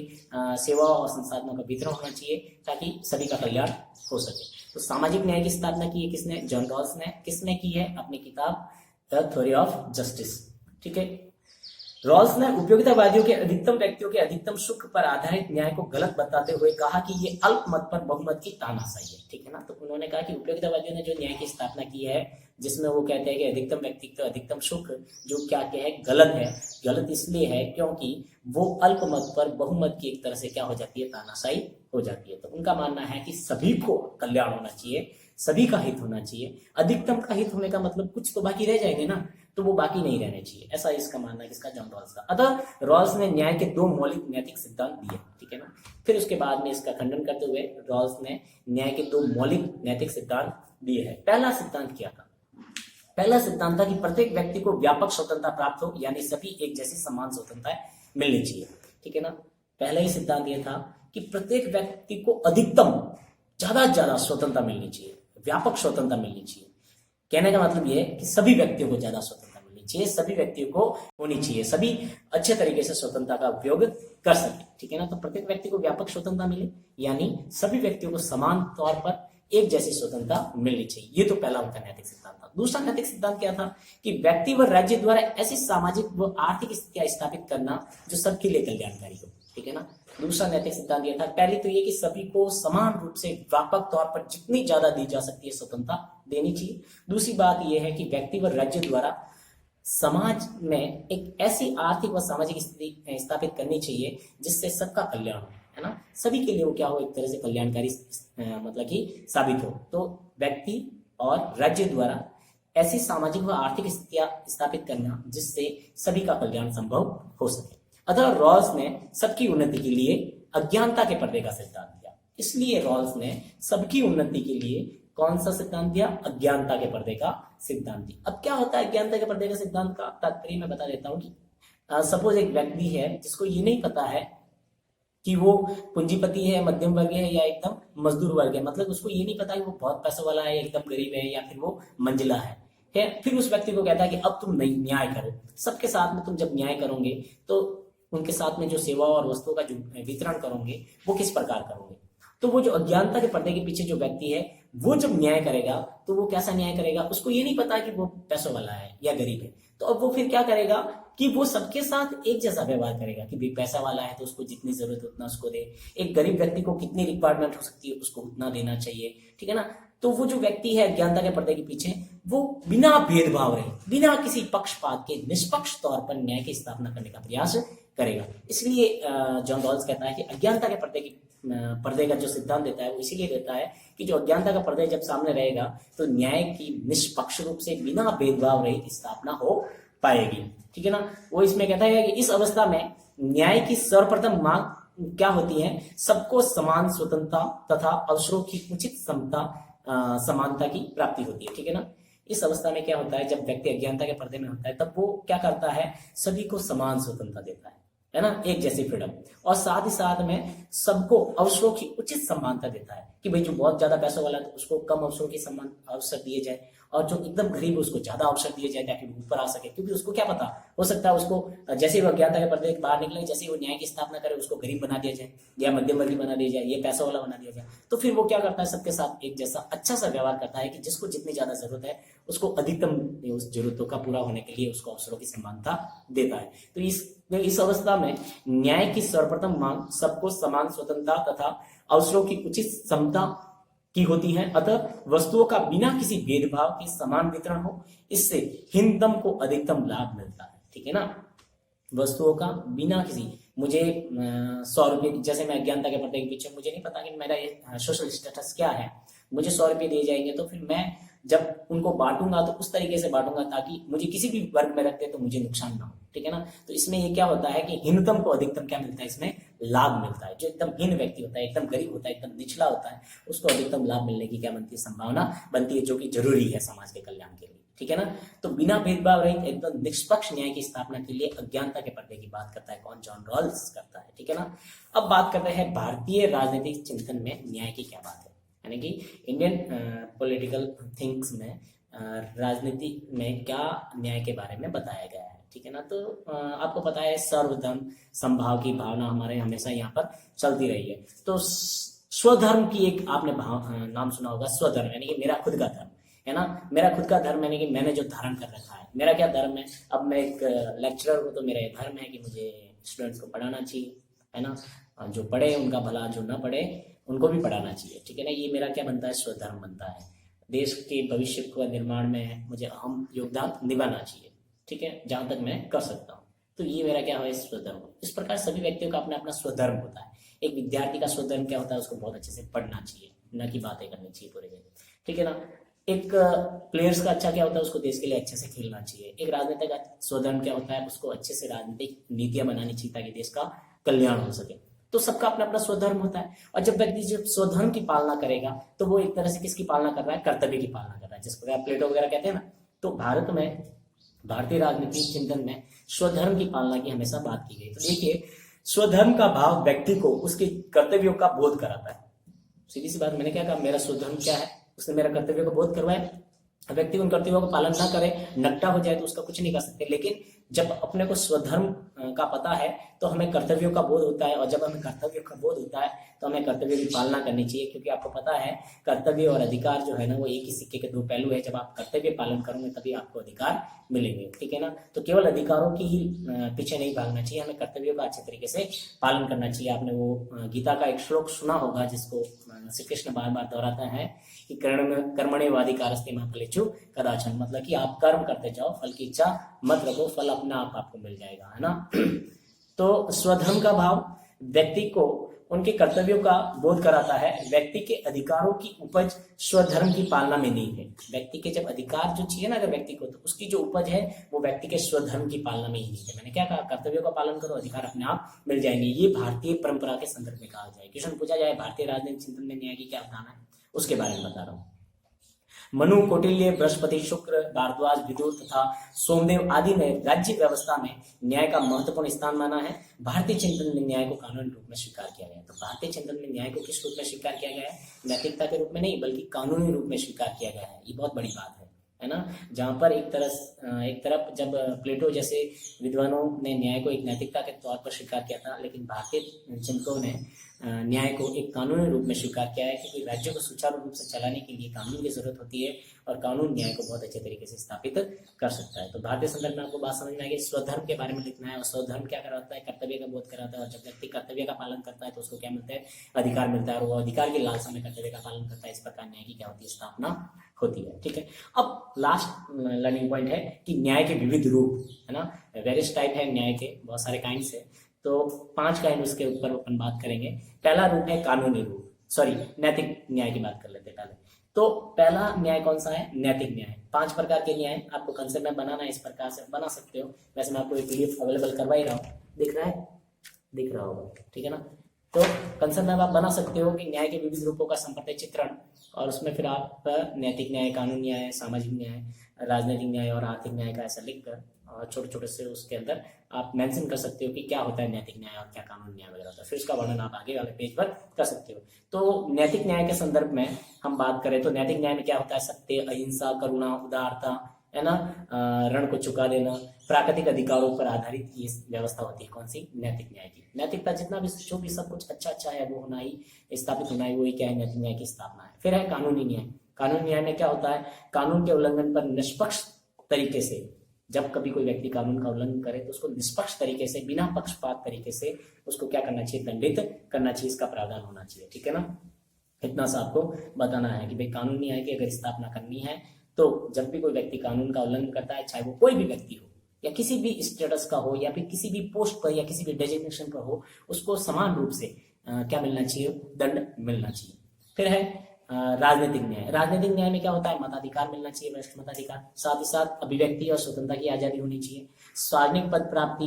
सेवा और संसाधनों का वितरण होना चाहिए ताकि सभी का कल्याण हो सके। तो सामाजिक न्याय की स्थापना की है किसने? जॉन रॉल्स ने। किसने की है? अपनी किताब द थ्योरी ऑफ जस्टिस, ठीक है। रॉल्स ने उपयोगितावादियों के अधिकतम व्यक्तियों के अधिकतम सुख पर आधारित न्याय को गलत बताते हुए कहा कि ये अल्प मत पर बहुमत की तानाशाही है, ठीक है ना। तो उन्होंने कहा कि उपयोगितावादियों ने जो न्याय की स्थापना की है, जिसमें वो कहते हैं कि अधिकतम व्यक्ति का अधिकतम सुख, जो क्या है, गलत है। गलत इसलिए है क्योंकि वो अल्प मत पर बहुमत की एक तरह से क्या हो जाती है, तानाशाही हो जाती है। तो उनका मानना है कि सभी को कल्याण होना चाहिए, सभी का हित होना चाहिए। अधिकतम का हित होने का मतलब कुछ तो बाकी रह जाएंगे ना, तो वो बाकी नहीं रहने चाहिए, ऐसा इसका मानना है किसका? जॉन रॉल्स का। अतः रॉल्स ने न्याय के दो मौलिक नैतिक सिद्धांत दिए, ठीक है ना। फिर उसके बाद में इसका खंडन करते हुए रॉल्स ने न्याय के दो मौलिक नैतिक सिद्धांत दिए हैं। पहला सिद्धांत क्या था? पहला सिद्धांत था कि प्रत्येक व्यक्ति को व्यापक स्वतंत्रता प्राप्त हो, यानी सभी एक जैसी समान स्वतंत्रता मिलनी चाहिए, ठीक है ना। पहला ही सिद्धांत यह था कि प्रत्येक व्यक्ति को अधिकतम ज्यादा से ज्यादा स्वतंत्रता मिलनी चाहिए, व्यापक स्वतंत्रता मिलनी चाहिए। कहने का मतलब यह है कि सभी व्यक्तियों को ज्यादा स्वतंत्रता मिलनी चाहिए, सभी व्यक्तियों को होनी चाहिए, सभी अच्छे तरीके से स्वतंत्रता का उपयोग कर सके, ठीक है ना। तो प्रत्येक व्यक्ति को व्यापक स्वतंत्रता मिले, यानी सभी व्यक्तियों को समान तौर पर एक जैसी स्वतंत्रता मिलनी चाहिए। ये तो पहला उनका नैतिक सिद्धांत था। दूसरा नैतिक सिद्धांत क्या था? कि व्यक्ति व राज्य द्वारा ऐसी सामाजिक व आर्थिक स्थितियां स्थापित करना जो सबके लिए कल्याणकारी हो, ठीक है ना। दूसरा नैतिक सिद्धांत यह था, पहले तो ये कि सभी को समान रूप से व्यापक तौर पर जितनी ज्यादा दी जा सकती है स्वतंत्रता देनी चाहिए। दूसरी बात यह है कि व्यक्ति व राज्य द्वारा समाज में एक ऐसी आर्थिक व सामाजिक स्थिति स्थापित करनी चाहिए जिससे सबका कल्याण हो, है ना। सभी के लिए वो क्या हो, एक तरह से कल्याणकारी मतलब कि साबित हो। तो व्यक्ति और राज्य द्वारा ऐसी सामाजिक व आर्थिक स्थितियां स्थापित करना जिससे सभी का कल्याण संभव हो सके। अतः रॉल्स ने सबकी उन्नति के लिए अज्ञानता के पर्दे का सिद्धांत दिया। इसलिए रॉल्स ने सबकी उन्नति के लिए कौन सा सिद्धांत दिया? अज्ञानता के पर्दे का सिद्धांत दिया। अब क्या होता है अज्ञानता के पर्दे का सिद्धांत का तात्पर्य मैं बता देता हूं कि सपोज एक व्यक्ति है जिसको ये नहीं पता है कि वो पूंजीपति है, मध्यम वर्ग है या एकदम मजदूर वर्ग है, मतलब उसको ये नहीं पता कि वो बहुत पैसा वाला है, एकदम गरीब है या फिर वो मंजिला है। फिर उस व्यक्ति को कहता है कि अब तुम न्याय करो, सबके साथ में तुम जब न्याय करोगे तो उनके साथ में जो सेवा और वस्तुओं का जो वितरण करोगे वो किस प्रकार करोगे। तो वो जो अज्ञानता के पर्दे के पीछे जो व्यक्ति है वो जब न्याय करेगा तो वो कैसा न्याय करेगा? उसको ये नहीं पता कि वो पैसों वाला है या गरीब है, तो अब वो फिर क्या करेगा कि वो सबके साथ एक जैसा व्यवहार करेगा कि भाई पैसा वाला है तो उसको जितनी जरूरत है उतना उसको दे, एक गरीब व्यक्ति को कितनी रिक्वायरमेंट हो सकती है उसको उतना देना चाहिए, ठीक है ना। तो वो जो व्यक्ति है अज्ञानता के पर्दे के पीछे, वो बिना भेदभाव रहे, बिना किसी पक्षपात के निष्पक्ष तौर पर न्याय की स्थापना करने का प्रयास करेगा। इसलिए जॉन रॉल्स कहता है कि अज्ञानता के पर्दे का जो सिद्धांत देता है वो इसीलिए देता है कि जो अज्ञानता का पर्दा जब सामने रहेगा तो न्याय की निष्पक्ष रूप से बिना भेदभाव रहित स्थापना हो पाएगी, ठीक है ना। वो इसमें कहता है कि इस अवस्था में न्याय की सर्वप्रथम मांग क्या होती है, सबको समान स्वतंत्रता तथा अवसरों की उचित समानता की प्राप्ति होती है, ठीक है ना। इस अवस्था में क्या होता है, जब व्यक्ति अज्ञानता के पर्दे में होता है तब वो क्या करता है, सभी को समान स्वतंत्रता देता है ना, एक जैसी फ्रीडम, और साथ ही साथ में सबको अवसरों की उचित समानता देता है कि भाई जो बहुत ज्यादा पैसों वाला है उसको कम अवसरों की समान अवसर दिए जाए, और जो एकदम गरीब है उसको ज्यादा अवसर दिए जाए ताकि वो ऊपर आ सके, क्योंकि उसको क्या पता, हो सकता है उसको जैसे ही वो अज्ञानता के पर्दे बाहर निकले, जैसे ही वो न्याय की स्थापना करे उसको गरीब बना दिया जाए या मध्यम वर्गीय बना दिया जाए, ये पैसा वाला बना दिया जाए, तो फिर वो क्या करता है, सबके साथ एक जैसा अच्छा सा व्यवहार करता है कि जिसको जितनी ज्यादा जरूरत है उसको अधिकतम उस जरूरतों का पूरा होने के लिए उसको अवसरों की समानता देता है। तो इस अवस्था में न्याय की सर्वप्रथम मांग सबको समान स्वतंत्रता तथा अवसरों की उचित समता की होती है, अतः वस्तुओं का बिना किसी भेदभाव के समान वितरण हो, इससे हीनतम को अधिकतम लाभ मिलता है, ठीक है ना। वस्तुओं का बिना किसी, मुझे 100 रुपये, जैसे मैं अज्ञानता के पर्दे के पीछे, मुझे नहीं पता कि मेरा सोशल स्टेटस क्या है, मुझे 100 रुपये दिए जाएंगे तो फिर मैं जब उनको बांटूंगा तो उस तरीके से बांटूंगा ताकि मुझे किसी भी वर्ग में रखते तो मुझे नुकसान ना हो, ठीक है ना। तो इसमें ये क्या होता है कि हीनतम को अधिकतम क्या मिलता है, इसमें लाभ मिलता है। जो एकदम हीन व्यक्ति होता है, एकदम गरीब होता है, एकदम निचला होता है, उसको अधिकतम लाभ मिलने की क्या बनती है, संभावना बनती है, जो कि जरूरी है समाज के कल्याण के लिए, ठीक है ना। तो बिना भेदभाव रहित एकदम निष्पक्ष न्याय की स्थापना के लिए अज्ञानता के पर्दे की बात करता है कौन, जॉन रॉल्स करता है, ठीक है ना। अब बात करते हैं भारतीय राजनीतिक चिंतन में न्याय की क्या बात है, यानी कि इंडियन पॉलिटिकल थिंक्स में राजनीति में क्या न्याय के बारे में बताया गया है, ठीक है ना। तो आपको पता है सर्वधर्म समभाव की भावना हमारे हमेशा यहाँ पर चलती रही है। तो स्वधर्म की एक आपने नाम सुना होगा, स्वधर्म यानी कि मेरा खुद का धर्म है ना, मेरा खुद का धर्म यानी कि मैंने जो धारण कर रखा है, मेरा क्या धर्म है। अब मैं एक लेक्चरर हूँ तो मेरा ये धर्म है कि मुझे स्टूडेंट्स को पढ़ाना चाहिए, है ना, जो पढ़े उनका भला, जो ना पढ़े उनको भी पढ़ाना चाहिए, ठीक है ना। ये मेरा क्या बनता है, स्वधर्म बनता है। देश के भविष्य के निर्माण में मुझे अहम योगदान निभाना चाहिए, ठीक है, जहां तक मैं कर सकता हूँ। तो ये मेरा क्या है, स्वधर्म। इस प्रकार सभी व्यक्तियों का अपना अपना स्वधर्म होता है। एक विद्यार्थी का स्वधर्म क्या होता है, उसको बहुत अच्छे से पढ़ना चाहिए, न कि बातें करनी चाहिए पूरे दिन, ठीक है ना। एक प्लेयर्स का अच्छा क्या होता है, उसको देश के लिए अच्छे से खेलना चाहिए। एक राजनीतिक का स्वधर्म क्या होता है, उसको अच्छे से राजनीतिक नीतियां बनानी चाहिए ताकि देश का कल्याण हो सके। तो सबका अपना अपना स्वधर्म होता है, और जब व्यक्ति जब स्वधर्म की पालना करेगा तो वो एक तरह से किसकी पालना कर रहा है, कर्तव्य की पालना कर रहा है, जिसको प्लेटो वगैरह कहते हैं ना। तो भारत में भारतीय राजनीतिक चिंतन में स्वधर्म की पालना की हमेशा बात की गई। तो देखिए, स्वधर्म का भाव व्यक्ति को उसके कर्तव्यों का बोध कराता है। सीधी सी बात, मैंने क्या कहा, मेरा स्वधर्म क्या है, उसने मेरा कर्तव्य को बोध करवाया। व्यक्ति उन कर्तव्यों का पालन ना करे, नकटा हो जाए तो उसका कुछ नहीं कर सकते। लेकिन जब अपने को स्वधर्म का पता है तो हमें कर्तव्यों का बोध होता है, और जब हमें कर्तव्य का बोध होता है तो हमें कर्तव्य की पालना करनी चाहिए, क्योंकि आपको पता है कर्तव्य और अधिकार जो है ना वो एक ही सिक्के के दो पहलू है। जब आप कर्तव्य पालन करोगे तभी आपको अधिकार मिलेंगे, ठीक है ना। तो केवल अधिकारों की ही पीछे नहीं भागना चाहिए, हमें कर्तव्यों का अच्छे तरीके से पालन करना चाहिए। आपने वो गीता का एक श्लोक सुना होगा जिसको श्री कृष्ण बार बार दोहराता है कि कर्मण्येवाधिकारस्ते मा फलेषु कदाचन, मतलब कि आप कर्म करते जाओ, फल की इच्छा मत रखो, फल अपना आप आपको मिल जाएगा, है ना। तो स्वधर्म का भाव व्यक्ति को उनके कर्तव्यों का बोध कराता है। व्यक्ति के अधिकारों की उपज स्वधर्म की पालना में नहीं है। व्यक्ति के जब अधिकार जो चाहिए ना अगर व्यक्ति को, तो उसकी जो उपज है वो व्यक्ति के स्वधर्म की पालना में ही नहीं है। मैंने क्या कहा, कर्तव्यों का पालन करो, अधिकार अपने आप मिल जाएंगे। ये भारतीय परंपरा के संदर्भ में कहा जाए। क्वेश्चन पूछा जाए भारतीय राजनीतिक चिंतन में न्याय की क्या अवधारणा है, उसके बारे में बता रहा हूँ। मनु, कौटिल्य, बृहस्पति, शुक्र, भारद्वाज, विदुर तथा सोमदेव आदि ने राज्य व्यवस्था में न्याय का महत्वपूर्ण स्थान माना है। भारतीय चिंतन में न्याय को कानूनी रूप में स्वीकार किया गया है। तो भारतीय चिंतन में न्याय को किस रूप में स्वीकार किया गया है, नैतिकता के रूप में नहीं बल्कि कानूनी रूप में स्वीकार किया गया है। ये बहुत बड़ी बात है ना। जहां पर एक तरफ जब प्लेटो जैसे विद्वानों ने न्याय को एक नैतिकता के तौर पर स्वीकार किया था, लेकिन भारतीय चिंतकों ने न्याय को एक कानूनी रूप में स्वीकार किया है, क्योंकि राज्य को सुचारू रूप से चलाने के लिए कानून की जरूरत होती है और कानून न्याय को बहुत अच्छे तरीके से स्थापित कर सकता है। तो भारतीय संदर्भ में आपको बात समझ में आ गई। स्वधर्म के बारे में लिखना है, और स्वधर्म क्या कराता है, कर्तव्य का बोध कराता है, और जब व्यक्ति कर्तव्य का पालन करता है तो उसको क्या मिलता है, अधिकार मिलता है, और वो अधिकार की लालसा में कर्तव्य का पालन करता है। इस प्रकार न्याय की क्या होती है, स्थापना होती है। ठीक है, अब लास्ट लर्निंग पॉइंट है कि न्याय के विविध रूप है ना, वेरियस टाइप है न्याय के, बहुत सारे काइंड्स है, तो 5 काइंड उसके ऊपर अपन बात करेंगे। पहला रूप है कानूनी रूप, सॉरी नैतिक न्याय की बात कर लेते हैं पहले। तो पहला न्याय कौन सा है, नैतिक न्याय। 5 प्रकार के न्याय आपको कंसेप्ट में बनाना है, इस प्रकार से बना सकते हो। वैसे मैं आपको एक पीडीएफ अवेलेबल करवा ही रहा हूँ, दिख रहा है, दिख रहा होगा, ठीक है ना। तो कंसेप्ट में आप बना सकते हो कि न्याय के विविध रूपों का संपर्क चित्रण, और उसमें फिर आप नैतिक न्याय, कानूनी न्याय, सामाजिक न्याय, राजनीतिक न्याय और आर्थिक न्याय का ऐसा लिखकर छोटे छोटे से उसके अंदर आप मेंशन कर सकते हो कि क्या होता है नैतिक न्याय और क्या कानूनी न्याय वगैरह होता है। फिर उसका वर्णन आप आगे वाले पेज पर कर सकते हो। तो नैतिक न्याय के संदर्भ में हम बात करें तो नैतिक न्याय में क्या होता है, सत्य, अहिंसा, करुणा, उदारता, है ना, रण को चुका देना, प्राकृतिक अधिकारों पर आधारित ये व्यवस्था होती है। कौन सी, नैतिक न्याय की। नैतिकता जितना भी जो भी सब कुछ अच्छा अच्छा है वो होना ही, स्थापित होना ही, वही क्या है, नैतिक न्याय की स्थापना है। फिर है कानूनी न्याय। कानूनी न्याय में क्या होता है, कानून के उल्लंघन पर निष्पक्ष तरीके से, जब कभी कोई व्यक्ति कानून का उल्लंघन करे तो उसको निष्पक्ष तरीके से, बिना पक्षपात तरीके से उसको क्या करना चाहिए, दंडित करना चाहिए, इसका प्रावधान होना चाहिए। ठीक है ना, इतना सा आपको बताना है कि भाई कानूनी न्याय की अगर स्थापना करनी है तो जब भी कोई व्यक्ति कानून का उल्लंघन करता है, चाहे वो कोई भी व्यक्ति हो या किसी भी स्टेटस का हो या फिर किसी भी पोस्ट पर या किसी भी डेजिग्नेशन पर हो, उसको समान रूप से क्या मिलना चाहिए, दंड मिलना चाहिए। फिर है राजनीतिक न्याय। राजनीतिक न्याय में क्या होता है, मताधिकार मिलना चाहिए, वरिष्ठ मताधिकार, साथ ही साथ अभिव्यक्ति और स्वतंत्रता की आजादी होनी चाहिए, सार्वजनिक पद प्राप्ति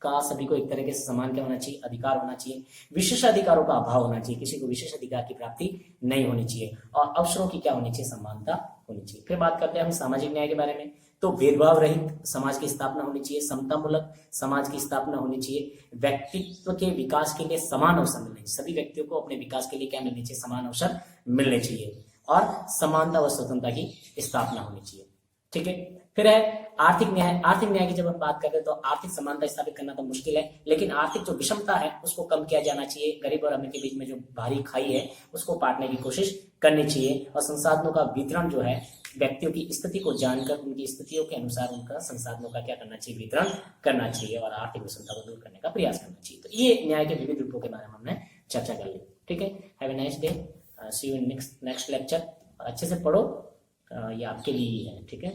का सभी को एक तरीके से समान क्या होना चाहिए, अधिकार होना चाहिए, विशेष अधिकारों का अभाव होना चाहिए, किसी को विशेष अधिकार की प्राप्ति नहीं होनी चाहिए, और अवसरों की क्या होनी चाहिए, समानता होनी चाहिए। फिर बात करते हैं हम सामाजिक न्याय के बारे में। तो भेदभाव रहित समाज की स्थापना होनी चाहिए, समतामूलक समाज की स्थापना होनी चाहिए, व्यक्तित्व के विकास के लिए समान अवसर मिलने चाहिए, सभी व्यक्तियों को अपने विकास के लिए क्या मिलने चाहिए, समान अवसर मिलने चाहिए, और समानता व स्वतंत्रता की स्थापना होनी चाहिए। ठीक है, फिर है आर्थिक न्याय। आर्थिक न्याय की जब हम बात करते हैं तो आर्थिक समानता स्थापित करना तो मुश्किल है, लेकिन आर्थिक जो विषमता है उसको कम किया जाना चाहिए, गरीब और अमीर के बीच में जो भारी खाई है उसको पाटने की कोशिश करनी चाहिए, और संसाधनों का वितरण जो है व्यक्तियों की स्थिति को जानकर उनकी स्थितियों के अनुसार उनका संसाधनों का क्या करना चाहिए, वितरण करना चाहिए, और आर्थिक विषमता को दूर करने का प्रयास करना चाहिए। तो ये न्याय के विविध रूपों के बारे में हमने चर्चा कर ली। ठीक है, have a nice day, see you in next lecture. अच्छे से पढ़ो, ये आपके लिए ही है। ठीक है।